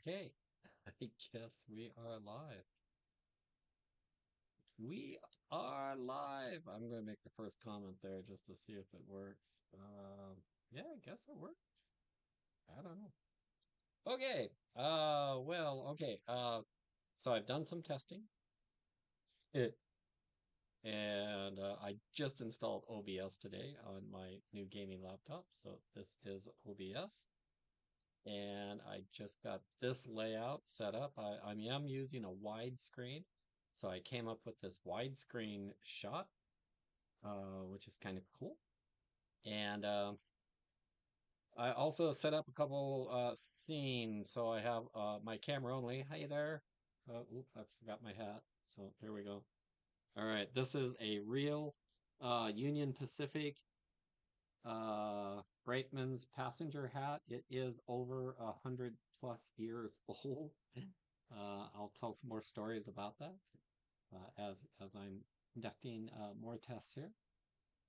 Okay, I guess we are live. We are live. I'm going to make the first comment there just to see if it works. Yeah, I guess it worked. I don't know. Okay. Okay. So I've done some testing, it, and I just installed OBS today on my new gaming laptop. So this is OBS, and I just got this layout set up. I am using a widescreen, so I came up with this widescreen shot, which is kind of cool. And I also set up a couple scenes, so I have my camera only. Hey there. Oop, I forgot my hat. So there we go. All right, this is a real Union Pacific Brakeman's passenger hat. It is over 100+ years old. I'll tell some more stories about that as I'm conducting more tests here.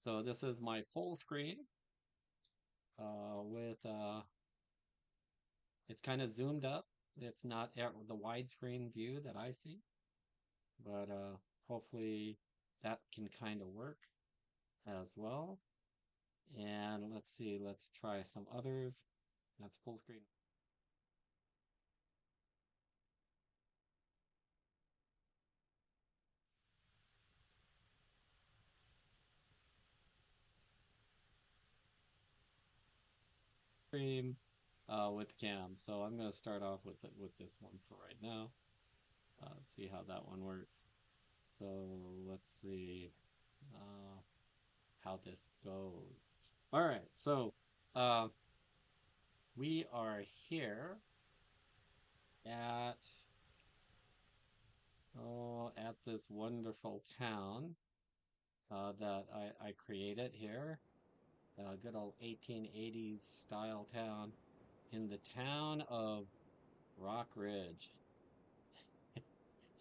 So this is my full screen with it's kind of zoomed up. It's not at the widescreen view that I see, but hopefully that can kind of work as well. And let's see, let's try some others. That's full screen. Stream with cam. So I'm going to start off with this one for right now. See how that one works. So let's see uh, how this goes. All right, so uh, we are here at at this wonderful town that I created here. Good old 1880s style town in the town of Rock Ridge.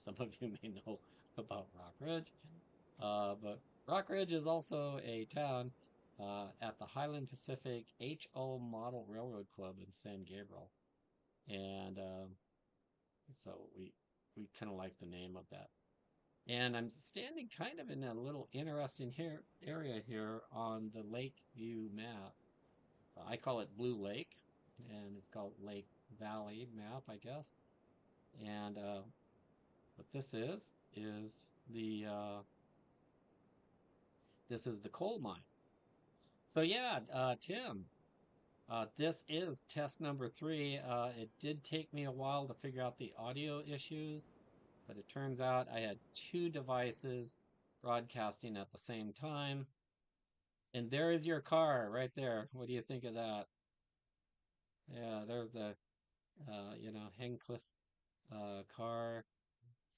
Some of you may know about Rock Ridge, but Rock Ridge is also a town at the Highland Pacific HO Model Railroad Club in San Gabriel, and so we kind of like the name of that. And I'm standing kind of in a little interesting here area here on the Lake View map. I call it Blue Lake, and it's called Lake Valley map, I guess. And what this is the this is the coal mine. So yeah, Tim, this is test number 3. It did take me a while to figure out the audio issues, but it turns out I had two devices broadcasting at the same time. And there is your car right there. What do you think of that? Yeah, there's the Hencliffe car.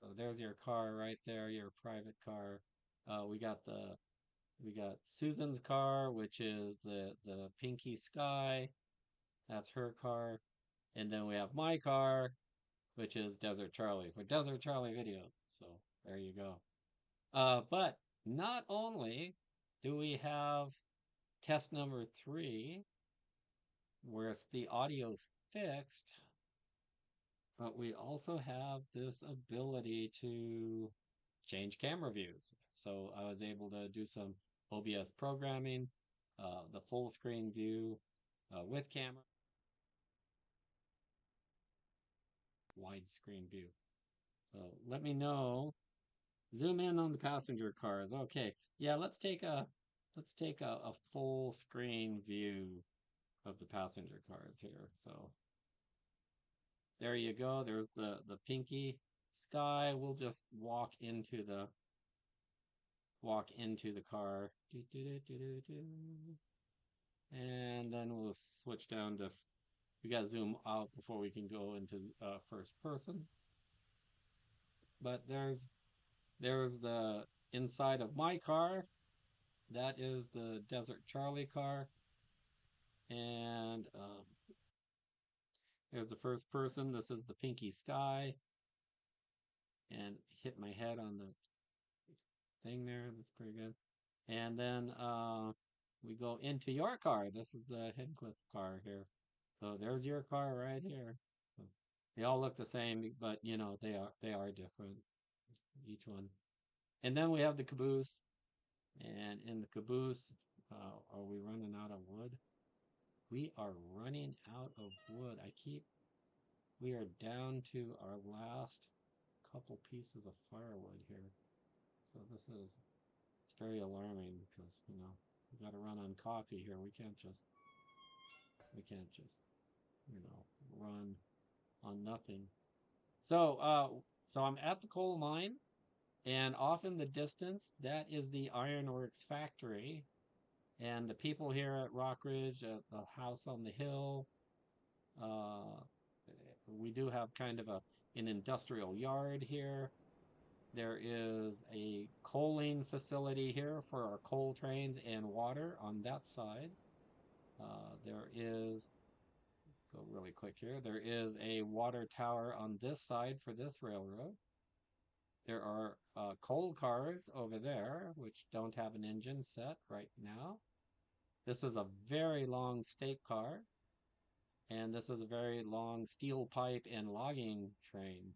So there's your car right there, your private car. We got Susan's car, which is the Pinky Sky. That's her car. And then we have my car, which is Desert Charlie for Desert Charlie videos. So there you go. But not only do we have test number 3, where it's the audio fixed, but we also have this ability to change camera views. So I was able to do some OBS programming, the full screen view with camera, widescreen view. So let me know. Zoom in on the passenger cars. Okay. Yeah, let's take a full screen view of the passenger cars here. So there you go. There's the pinky sky. We'll just walk into the car. Do, do, do, do, do. And then we'll switch down to we gotta zoom out before we can go into first person. But there's the inside of my car. That is the Desert Charlie car. And there's the first person. This is the Pinky Sky. And hit my head on the thing there. That's pretty good. And then we go into your car. This is the Headcliff car here. So there's your car right here. They all look the same, but you know, they are different, each one. And then we have the caboose, and in the caboose, are we running out of wood? We are running out of wood. We are down to our last couple pieces of firewood here. So it's very alarming because, we got to run on coffee here. We can't just, run on nothing. So I'm at the coal mine, and off in the distance, that is the ironworks factory. And the people here at Rock Ridge, the house on the hill, uh, we do have kind of an industrial yard here. There is a coaling facility here for our coal trains and water on that side. There is, go really quick here, there is a water tower on this side for this railroad. There are coal cars over there, which don't have an engine set right now. This is a very long stake car, and this is a very long steel pipe and logging train.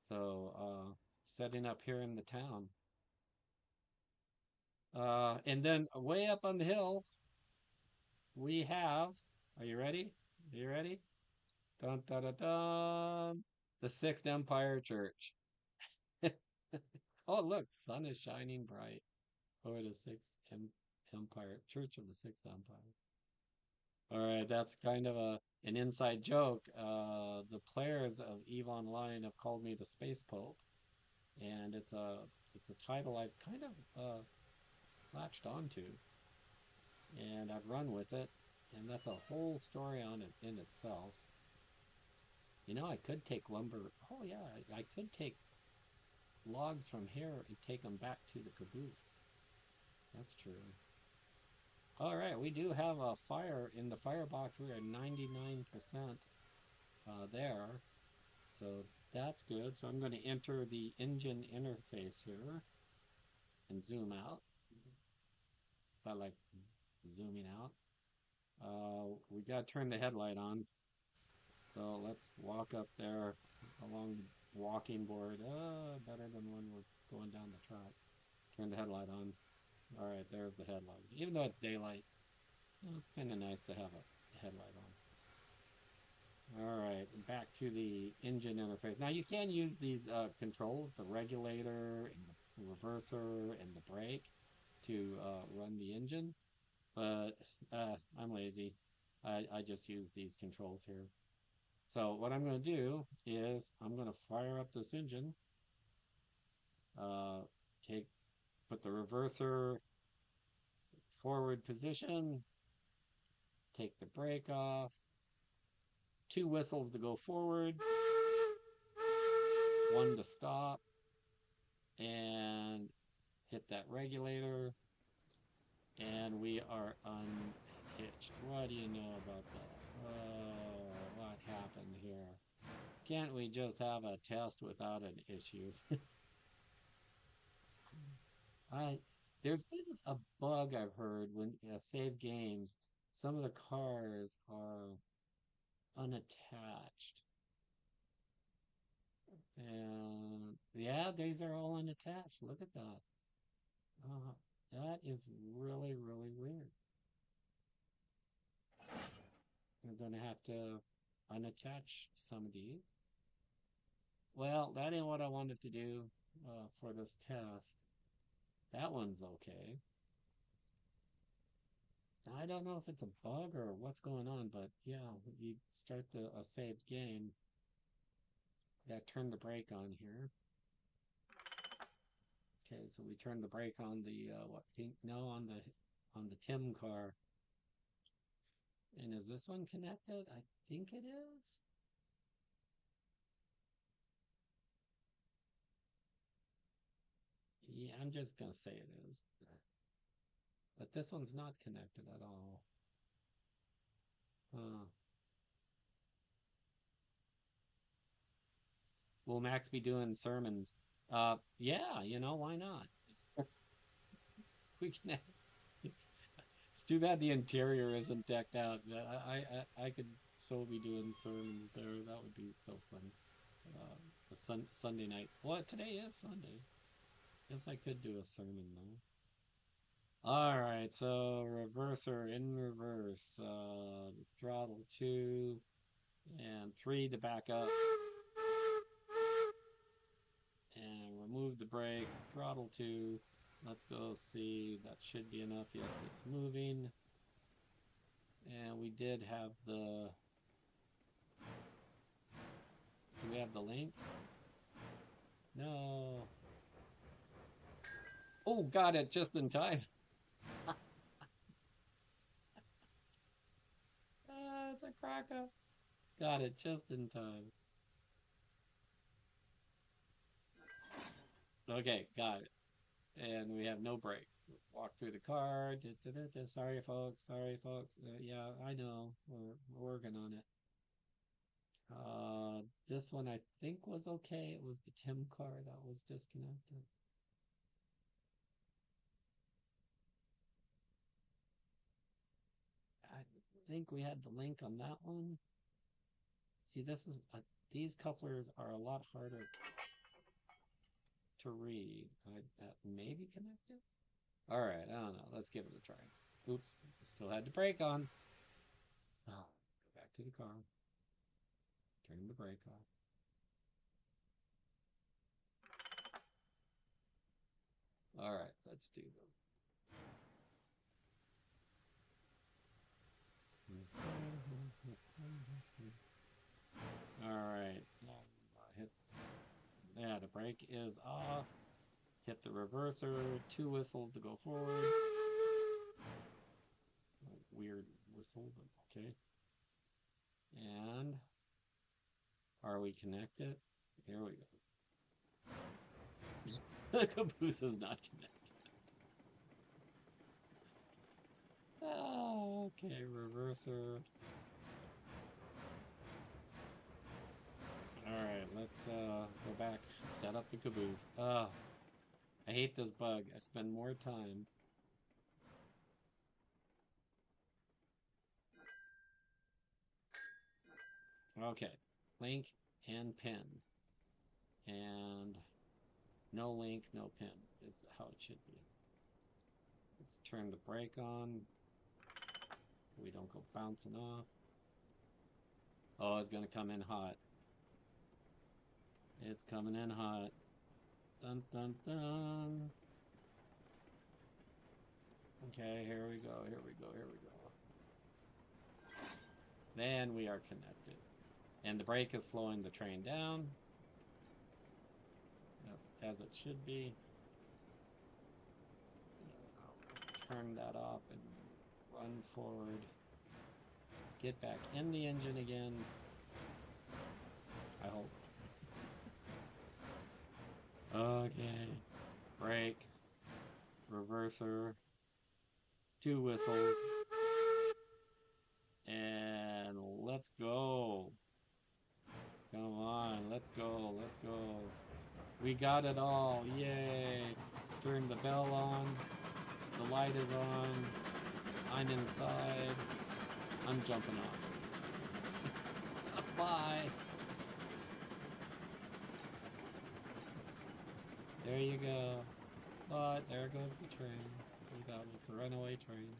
So, setting up here in the town. And then way up on the hill, we have, are you ready? Are you ready? Dun, dun, dun, dun. The Sixth Empire Church. Oh, look, sun is shining bright over the Empire, Church of the Sixth Empire. All right, that's kind of an inside joke. The players of EVE Online have called me the Space Pope, and it's a title I've kind of latched onto, and I've run with it, and that's a whole story on it in itself. I could take lumber. Oh yeah, I could take logs from here and take them back to the caboose. That's true. All right, we do have a fire in the firebox. We are 99% there, so that's good. So I'm going to enter the engine interface here and zoom out. So I like zooming out. We got to turn the headlight on. So let's walk up there along the walking board. Better than when we're going down the track. Turn the headlight on. All right, there's the headlight. Even though it's daylight, it's kind of nice to have a headlight on. All right, back to the engine interface. Now you can use these controls, the regulator and the reverser and the brake to run the engine, but I'm lazy. I just use these controls here. So what I'm going to do is I'm going to fire up this engine, uh, take, put the reverser forward position, take the brake off, 2 whistles to go forward, 1 to stop, and hit that regulator, and we are unhitched. What do you know about that? Oh, what happened here? Can't we just have a test without an issue? I There's been a bug I've heard when save games. Some of the cars are unattached, and yeah, these are all unattached. Look at that. Uh, that is really, really weird. I'm gonna have to unattach some of these. Well, that ain't what I wanted to do for this test. That one's okay. I don't know if it's a bug or what's going on, but yeah, you start a saved game. Gotta turn the brake on here. Okay, so we turn the brake on the what pink? No, on the Tim car. And is this one connected? I think it is. Yeah, I'm just gonna say it is. But this one's not connected at all. Uh, will Max be doing sermons? Yeah, why not? We can have Too bad the interior isn't decked out. I could so be doing sermons there. That would be so fun. A Sunday night. Well, today is Sunday. Guess I could do a sermon though. All right, so reverser in reverse. Throttle 2 and 3 to back up. And remove the brake. Throttle 2. Let's go see. That should be enough. Yes, it's moving. And we did have the... Do we have the link? No. Oh, got it just in time. It's a cracker. Got it just in time. Okay, got it. And we have no brake. Walk through the car. Sorry, folks. Sorry, folks. Yeah, I know. We're working on it. This one I think was okay. It was the Tim car that was disconnected. I think we had the link on that one. See, these couplers are a lot harder to read. That may be connected. All right, I don't know. Let's give it a try. Oops, still had the brake on. Oh, go back to the car. Turn the brake off. All right, let's do them. All right, hit. Yeah, the brake is off. Hit the reverser. 2 whistles to go forward. Weird whistle, but okay. And are we connected? Here we go. The caboose is not connected. Oh, okay, reverser. Alright, let's go back, set up the caboose. I hate this bug. I spend more time. Okay, link and pin. And no link, no pin is how it should be. Let's turn the brake on. We don't go bouncing off. Oh, it's gonna come in hot. It's coming in hot. Dun dun dun. Okay, here we go, here we go, here we go. Then we are connected. And the brake is slowing the train down. That's as it should be. Turn that off and run forward. Get back in the engine again. I hope. Okay. Brake. Reverser. 2 whistles. And let's go. Come on, let's go, let's go. We got it all, yay. Turn the bell on. The light is on. I'm inside. I'm jumping off. Bye. There you go. But there goes the train. It's a runaway train.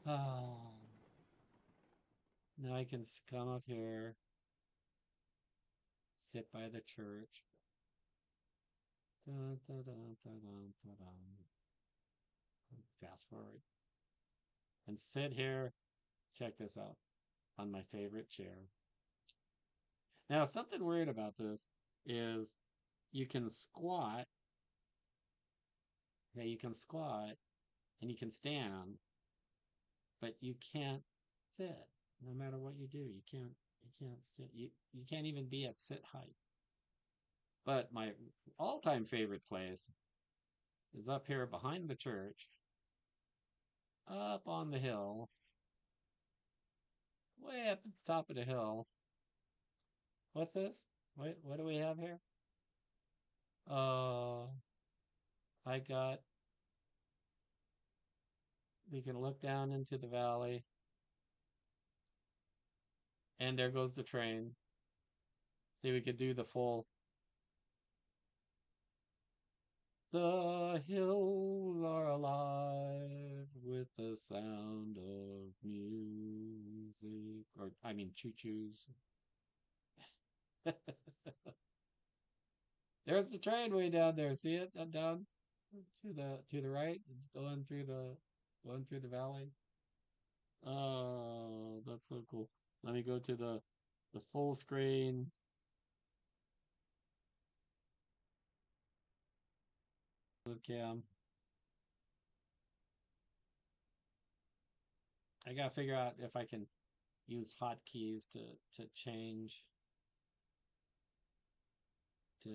Oh. Now I can come up here. Sit by the church. Dun, dun, dun, dun, dun, dun, dun. Fast forward. And sit here. Check this out. On my favorite chair. Now, something weird about this is you can squat. Okay, you can squat and you can stand, but you can't sit. No matter what you do, you can't sit. You can't even be at sit height. But my all-time favorite place is up here behind the church, up on the hill, way up at the top of the hill. What's this? What do we have here? I got we can look down into the valley, and there goes the train. See, we could do the full. The hills are alive with the sound of music, or I mean, choo-choos. There's the train way down there. See it down to the right? It's going through the valley. Oh, that's so cool. Let me go to the full screen cam. I gotta figure out if I can use hotkeys to change to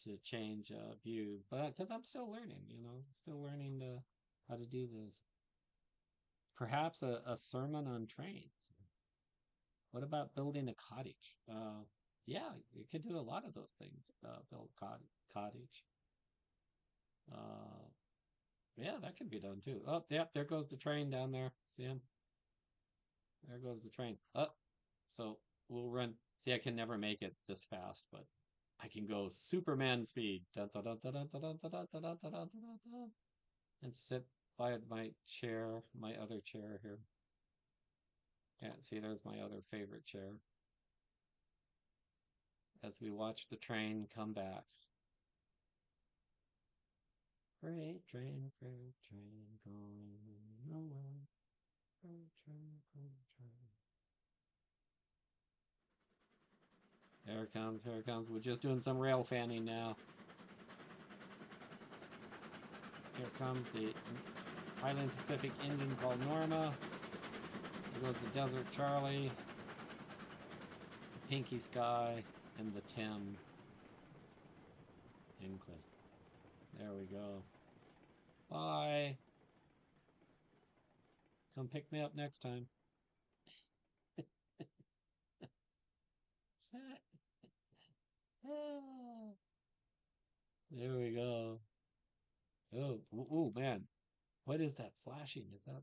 to change view, but because I'm still learning, still learning how to do this. Perhaps a sermon on trains. What about building a cottage? Yeah, you could do a lot of those things. Build cottage. Uh, yeah, that could be done too. Oh, yep, there goes the train down there. See him? There goes the train. Oh, so we'll run. See, I can never make it this fast, but I can go Superman speed. Dun, dun, dun, dun, dun, dun, dun, dun, dun, dun, dun, dun, dun, dun, and sit by my chair, my other chair here. Can't see, there's my other favorite chair. As we watch the train come back. Freight train going nowhere. Freight train, freight train. There it comes, here it comes. We're just doing some rail fanning now. Here comes the Highland Pacific engine called Norma. There goes the Desert Charlie, the Pinky Sky, and the Tim Incliffe. There we go. Bye. Come pick me up next time. There we go. Oh, ooh, man. What is that flashing? Is that...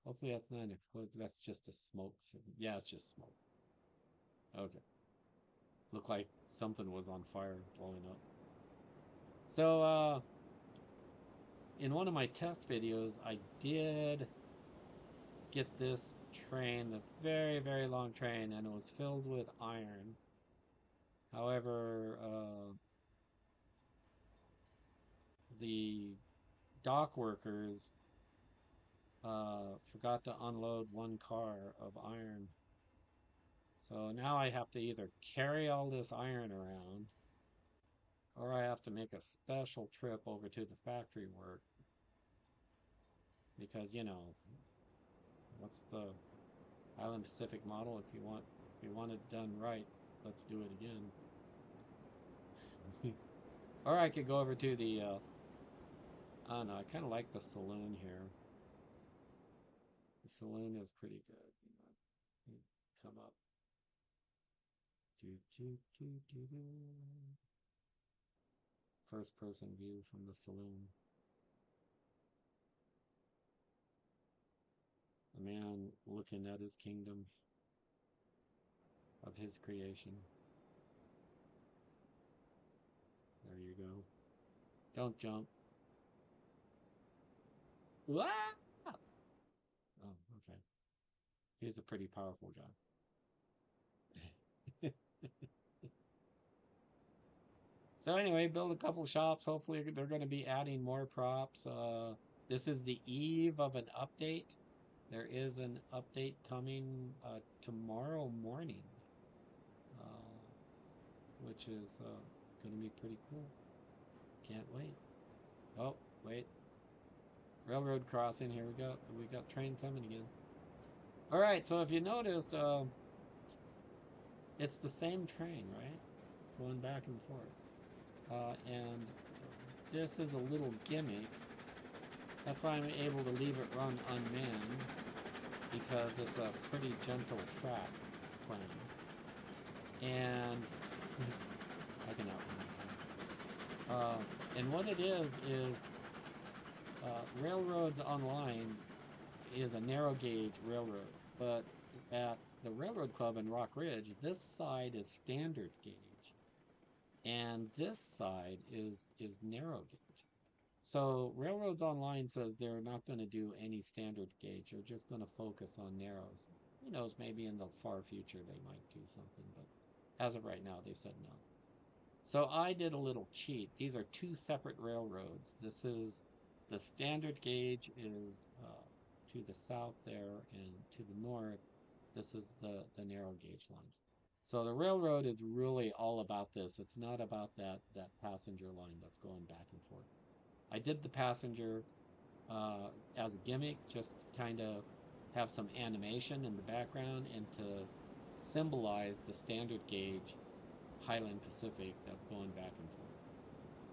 Hopefully that's not an explosion. That's just a smoke signal. Yeah, it's just smoke. Okay. Looked like something was on fire blowing up. So, in one of my test videos, I did get this train, a very, very long train, and it was filled with iron. However, the dock workers forgot to unload one car of iron. So now I have to either carry all this iron around, or I have to make a special trip over to the factory work. Because, what's the Highland Pacific model? If you want it done right, let's do it again. Or I could go over to the, I don't know, I kind of like the saloon here. The saloon is pretty good, Come up. First person view from the saloon. A man looking at his kingdom of his creation. There you go. Don't jump. Ah! Oh, okay. He's a pretty powerful guy. So anyway, build a couple shops. Hopefully they're going to be adding more props. This is the eve of an update. There is an update coming tomorrow morning, which is going to be pretty cool. Can't wait. Oh, wait. Railroad crossing. Here we go. We got train coming again. All right, so if you notice, it's the same train, right? Going back and forth. And this is a little gimmick. That's why I'm able to leave it run unmanned, because it's a pretty gentle track plan. And I can outrun it. And what it is Railroads Online is a narrow gauge railroad, but at the Railroad Club in Rock Ridge, this side is standard gauge, and this side is narrow gauge. So Railroads Online says they're not going to do any standard gauge. They're just going to focus on narrows. Who knows, maybe in the far future they might do something, but as of right now, they said no. So I did a little cheat. These are two separate railroads. This is the standard gauge is to the south there, and to the north, this is the narrow gauge lines. So the railroad is really all about this. It's not about that passenger line that's going back and forth. I did the passenger as a gimmick, just kind of have some animation in the background and to symbolize the standard gauge Highland Pacific that's going back and forth.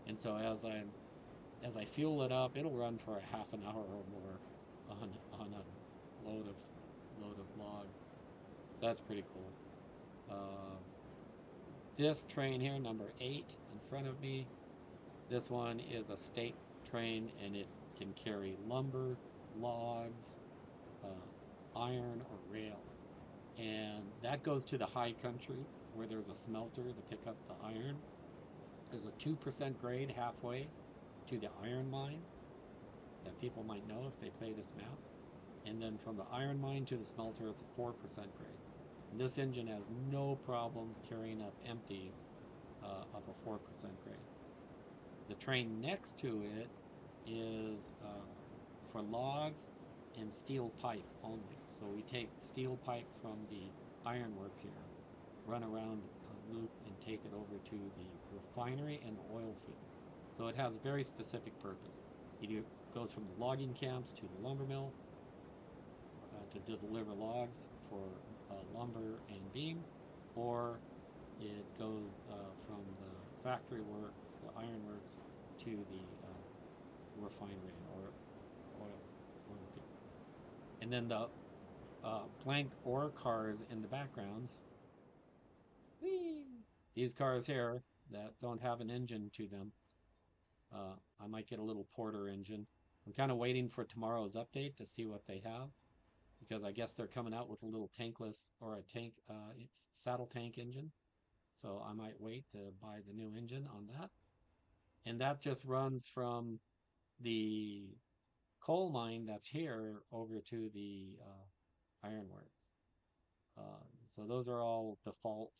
And so as I fuel it up, it'll run for a half an hour or more on a load of logs. So that's pretty cool. This train here, number 8 in front of me, this one is a state train, and it can carry lumber, logs, iron, or rails. And that goes to the high country where there's a smelter to pick up the iron. There's a 2% grade halfway to the iron mine that people might know if they play this map. And then from the iron mine to the smelter, it's a 4% grade. And this engine has no problems carrying up empties of a 4% grade. The train next to it is for logs and steel pipe only. So we take steel pipe from the ironworks here, run around a loop, and take it over to the refinery and the oil field. So it has a very specific purpose. It goes from the logging camps to the lumber mill to deliver logs for lumber and beams, or it goes from the factory works, the ironworks, to the refinery or oil field. And then the blank ore cars in the background. Whee! These cars here that don't have an engine to them. I might get a little Porter engine. I'm kind of waiting for tomorrow's update to see what they have, because I guess they're coming out with a little tankless or a tank saddle tank engine. So I might wait to buy the new engine on that. And that just runs from the coal mine that's here over to the ironworks. So those are all default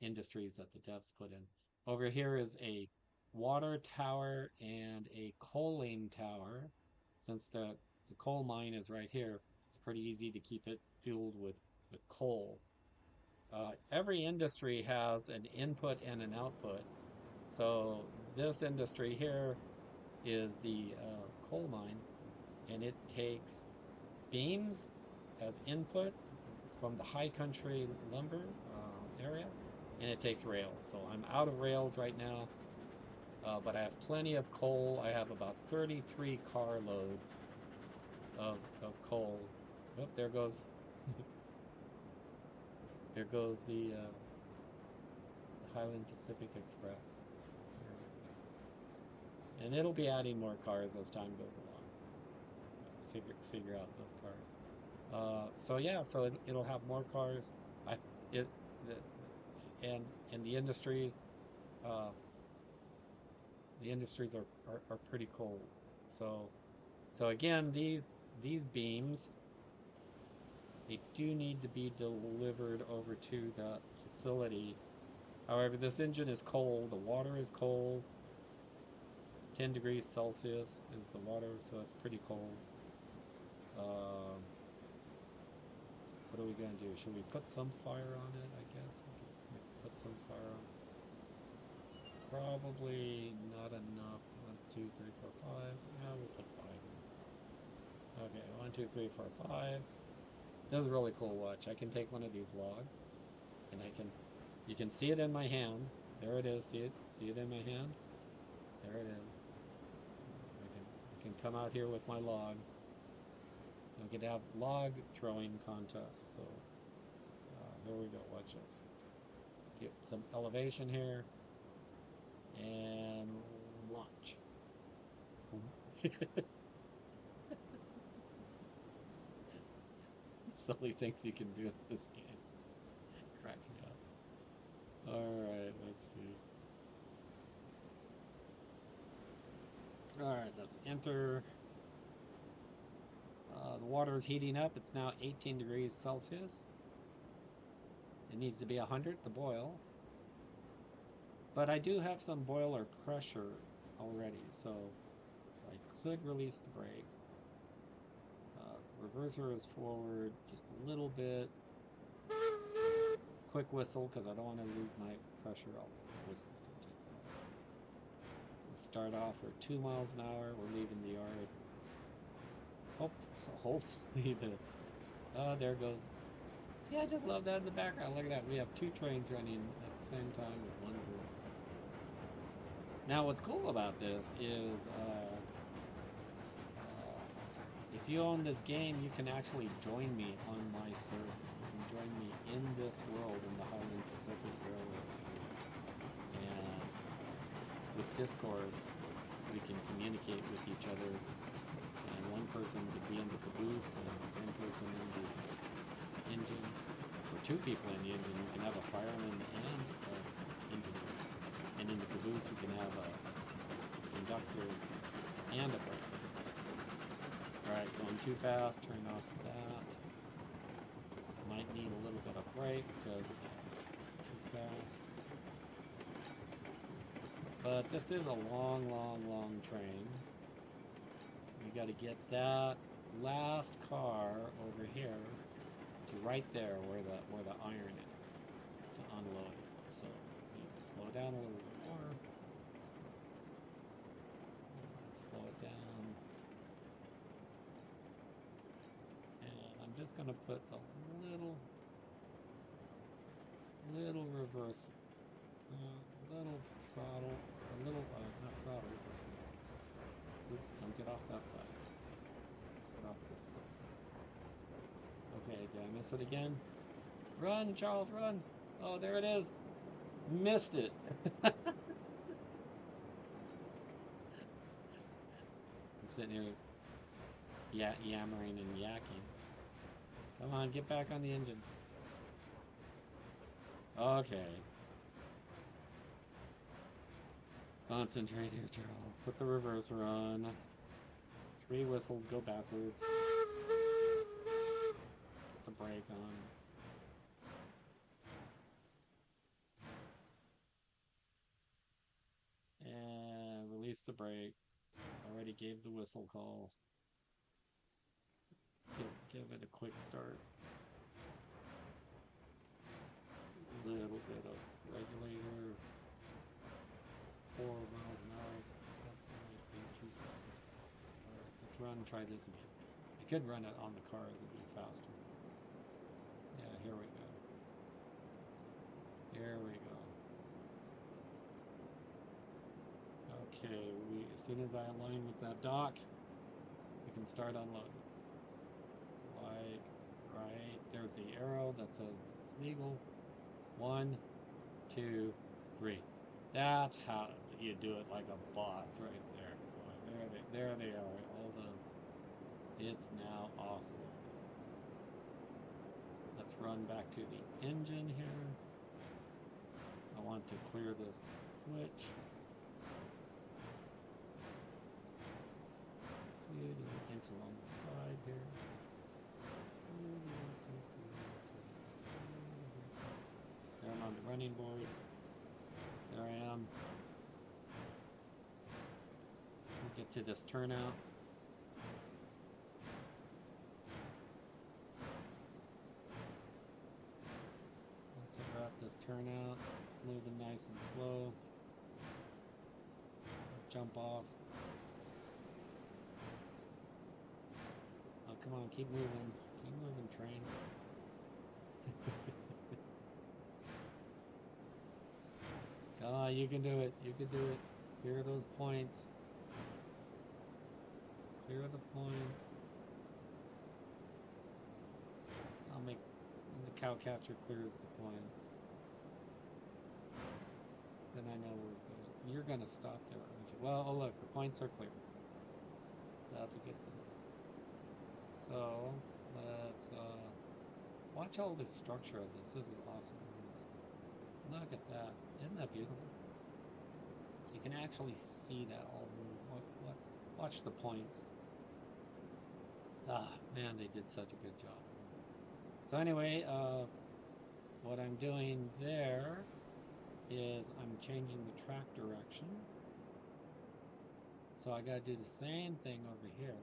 industries that the devs put in. Over here is a water tower and a coaling tower. Since the coal mine is right here, it's pretty easy to keep it fueled with coal. Every industry has an input and an output. So this industry here is the coal mine, and it takes beams as input from the high country lumber area, and it takes rails. So I'm out of rails right now, but I have plenty of coal. I have about 33 car loads of coal. Oh, there goes there goes the Highland Pacific Express. And it'll be adding more cars as time goes along. Figure out those cars. So yeah, so it'll have more cars. And the industries are pretty cool. So again, these beams, they do need to be delivered over to the facility. However, this engine is cold. The water is cold. 10 degrees Celsius is the water, so it's pretty cold. What are we going to do? Should we put some fire on it, I guess? We can put some fire on it. Probably not enough. 1, 2, 3, 4, 5. Yeah, we'll put 5. Okay, 1, 2, 3, 4, 5. This is really cool. Watch. I can take one of these logs, and you can see it in my hand. There it is. See it in my hand? There it is. I can come out here with my log. I'm going to have log throwing contests. So there we go. Watch this. Get some elevation here, and launch. Boom. Silly things you can do in this game. Cracks me up. Alright, let's see. Alright, let's enter. The water is heating up. It's now 18 degrees Celsius. It needs to be 100 to boil. But I do have some boiler pressure already, so I could release the brake. Reverser is forward just a little bit. Quick whistle because I don't want to lose my pressure. I'll whistle still. We'll start off, we're 2 miles an hour. We're leaving the yard. Hopefully there goes. See, I just love that in the background. Look at that. We have 2 trains running at the same time with 1 person. Now, what's cool about this is if you own this game, you can actually join me on my server. You can join me in this world in the Highland Pacific Railroad. And with Discord, we can communicate with each other. And one person could be in the caboose and one person in the engine. Or 2 people in the engine. You can have a fireman and an engineer. And in the caboose, you can have a conductor and a brakeman. Alright, going too fast, turn off that. Might need a little bit of brake because too fast. But this is a long, long, long train. We got to get that last car over here to right there where the iron is to unload it. So we need to slow down a little bit more. Slow it down. I'm just going to put a little reverse, little throttle, a little, not throttle, oops, don't get off that side, get off this side. Okay, did I miss it again? Run, Charles, run! Oh, there it is! Missed it! I'm sitting here yammering and yakking. Come on, get back on the engine. Okay. Concentrate here, Charles. Put the reverser on. 3 whistles, go backwards. Put the brake on. And release the brake. Already gave the whistle call. Give it a quick start. A little bit of regulator. 4 miles an hour. That might be too fast. Alright, let's run and try this again. I could run it on the cars, it'd be faster. Yeah, here we go. Here we go. Okay, as soon as I align with that dock, we can start unloading. Like right there's the arrow that says it's legal. 1, 2, 3. That's how you do it like a boss right there. There they are. All the it's now offloaded. Let's run back to the engine here. I want to clear this switch. Inch along the side here. There I'm on the running board. There I am. We'll get to this turnout. Once I got this turnout, moving nice and slow. Jump off. Oh, come on, keep moving. Keep moving, train. Ah, you can do it. You can do it. Clear those points. Clear the points. I'll make the cow catcher clears the points. Then I know we're good. You're gonna stop there, aren't you? Well, oh look, the points are clear. That's a good thing. So let's watch all the structure of this. This is awesome. Look at that. Isn't that beautiful? You can actually see that all move. Watch the points. Ah, man, they did such a good job. So anyway, what I'm doing there is I'm changing the track direction. So I gotta do the same thing over here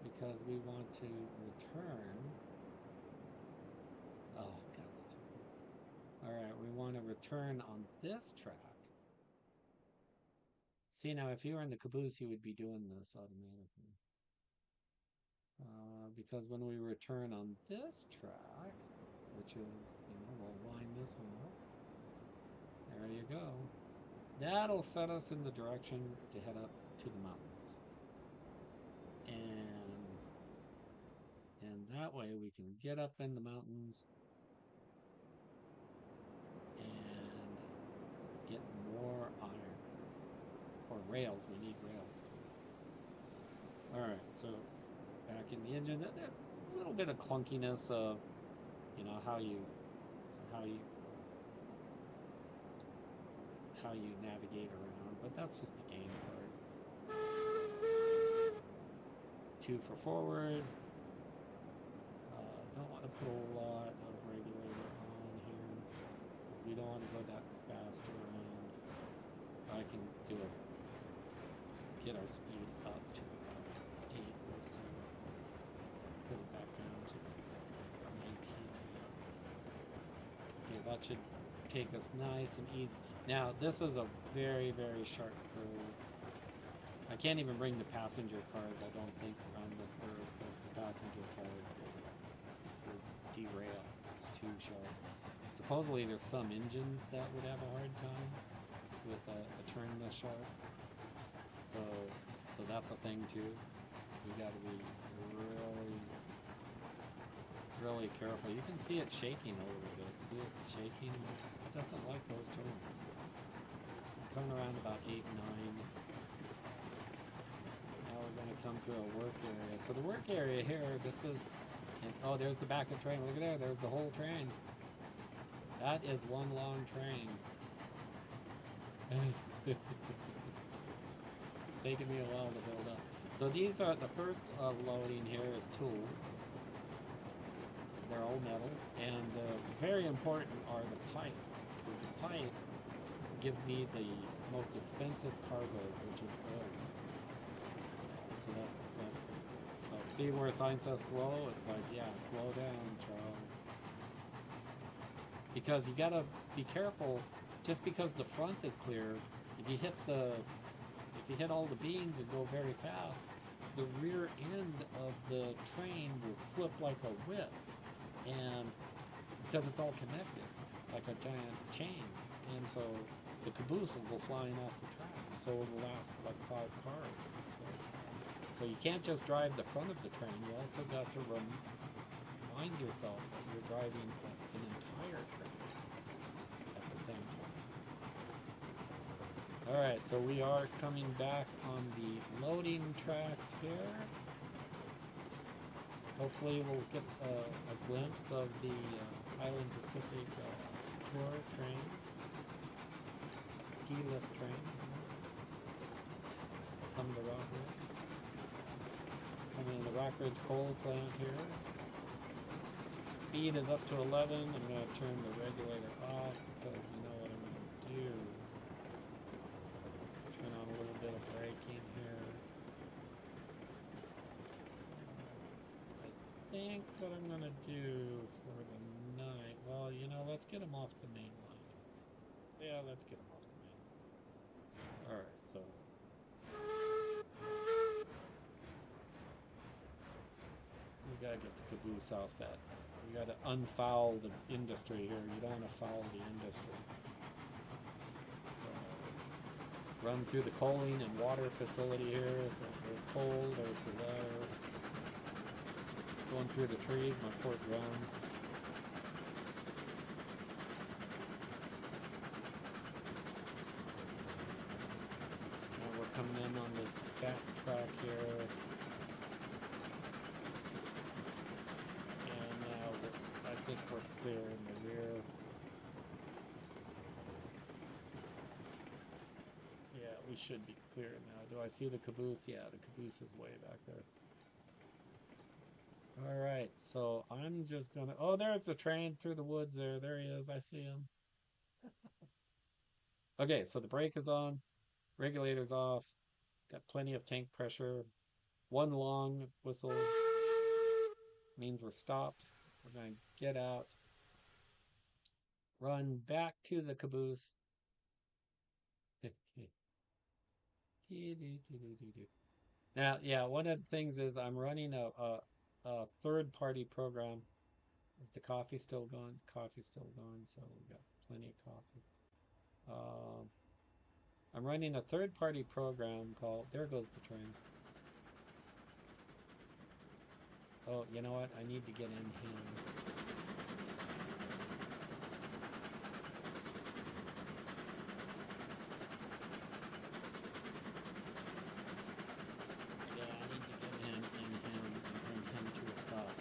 because we want to return. Oh God, that's so cool. All right, we want to return on this track. See, now if you were in the caboose, you would be doing this automatically. Because when we return on this track, which is, we'll line this one up. There you go. That'll set us in the direction to head up to the mountains. And that way we can get up in the mountains and get more iron. Or rails, we need rails too. Alright, so back in the engine, a little bit of clunkiness of, how you navigate around, but that's just the game part. 2 for forward. Don't want to put a lot of regulator on here. We don't want to go that fast around. I can get our speed up to about 8 or so. Put it back down to 19. Okay, that should take us nice and easy. Now, this is a very, very sharp curve. I can't even bring the passenger cars, I don't think, around this curve, but the passenger cars will derail. It's too sharp. Supposedly there's some engines that would have a hard time with a turn this sharp. So that's a thing too. We got to be really, really careful. You can see it shaking a little bit. See it shaking? It doesn't like those turns. Coming around about 8, 9. Now we're going to come to a work area. So the work area here, this is, oh, there's the back of the train. Look at there. There's the whole train. That is one long train. It's taken me a while to build up. So these are, the first loading here is tools. They're all metal. And very important are the pipes. The pipes give me the most expensive cargo, which is oil. So that's pretty cool. So see where a sign says slow? It's like, yeah, slow down, Charles. Because you gotta be careful. Just because the front is clear, if you hit all the beams and go very fast, the rear end of the train will flip like a whip, and because it's all connected like a giant chain, and so the caboose will go flying off the track, and so it will last like 5 cars. So you can't just drive the front of the train. You also got to remind yourself that you're driving an entire train at the same time. Alright, so we are coming back on the loading tracks here. Hopefully we'll get a glimpse of the Highland Pacific tour train, ski lift train, coming to Rockridge. Coming in the Rockridge coal plant here. Speed is up to 11. I'm going to turn the regulator off because you know what I'm going to do. Turn on a little bit of braking here. I think what I'm going to do for the night, well, let's get them off the main line. Yeah, let's get them off the main line. Alright, so we gotta get the caboose off that. We gotta unfoul the industry here. You don't want to foul the industry. So run through the coaling and water facility here. So there's coal, there's the water. Going through the trees, my poor drone. Now we're coming in on this backtrack here. And now I think we're clear in the rear. Yeah, we should be clear now. Do I see the caboose? Yeah, the caboose is way back there. All right, so I'm just gonna. Oh, there's the train through the woods there. There he is. I see him. Okay, so the brake is on, regulator's off, got plenty of tank pressure. One long whistle means we're stopped. We're gonna get out, run back to the caboose. Now, yeah, one of the things is I'm running a third-party program. Is the coffee still going? Coffee's still going, so we got plenty of coffee. Um, I'm running a third-party program called, there goes the train. Oh, you know what? I need to get in him. Yeah, I need to get him in him and bring him to a stop.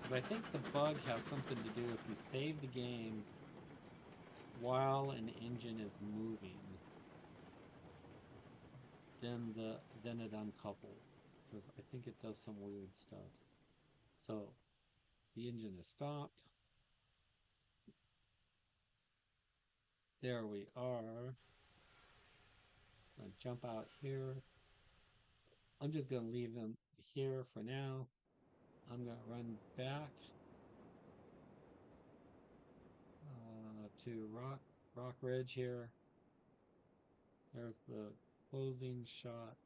Because I think the bug has something to do if you save the game while an engine is moving, then it uncouples. Because I think it does some weird stuff. So the engine is stopped. There we are. I'm gonna jump out here. I'm just gonna leave them here for now. I'm gonna run back to Rock Ridge here. There's the closing shot.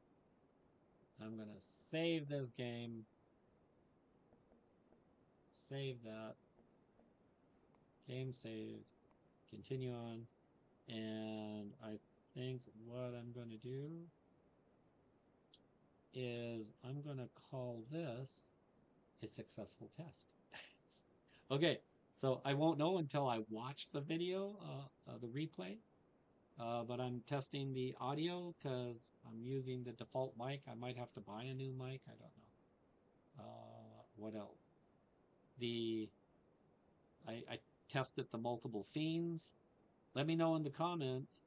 I'm gonna save this game. Save that. Game saved. Continue on. And I think what I'm gonna do is I'm gonna call this a successful test. Okay, so I won't know until I watch the video, the replay. But I'm testing the audio because I'm using the default mic. I might have to buy a new mic. I don't know. What else? I tested the multiple scenes. Let me know in the comments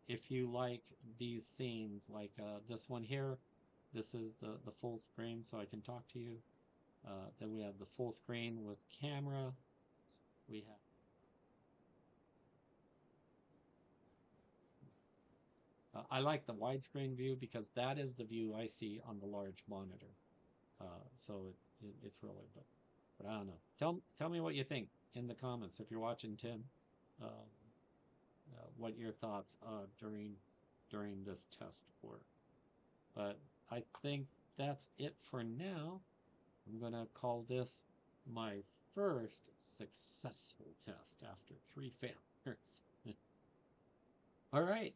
if you like these scenes, like this one here. This is the full screen, so I can talk to you. Then we have the full screen with camera. We have I like the widescreen view because that is the view I see on the large monitor. So it's really, but I don't know. Tell me what you think in the comments if you're watching, Tim. Um, what your thoughts during this test were. But I think that's it for now. I'm gonna call this my first successful test after 3 failures. All right,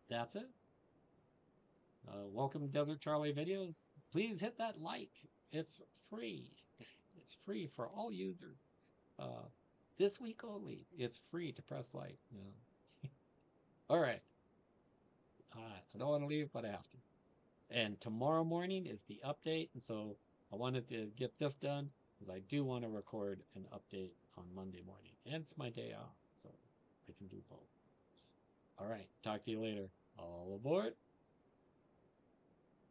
that's it. Welcome to Desert Charlie Videos. Please hit that like. It's free. It's free for all users. This week only. It's free to press like. You know. All right. I don't want to leave, but I have to. And tomorrow morning is the update, and so I wanted to get this done because I do want to record an update on Monday morning, and it's my day off, so I can do both. All right. Talk to you later. All aboard.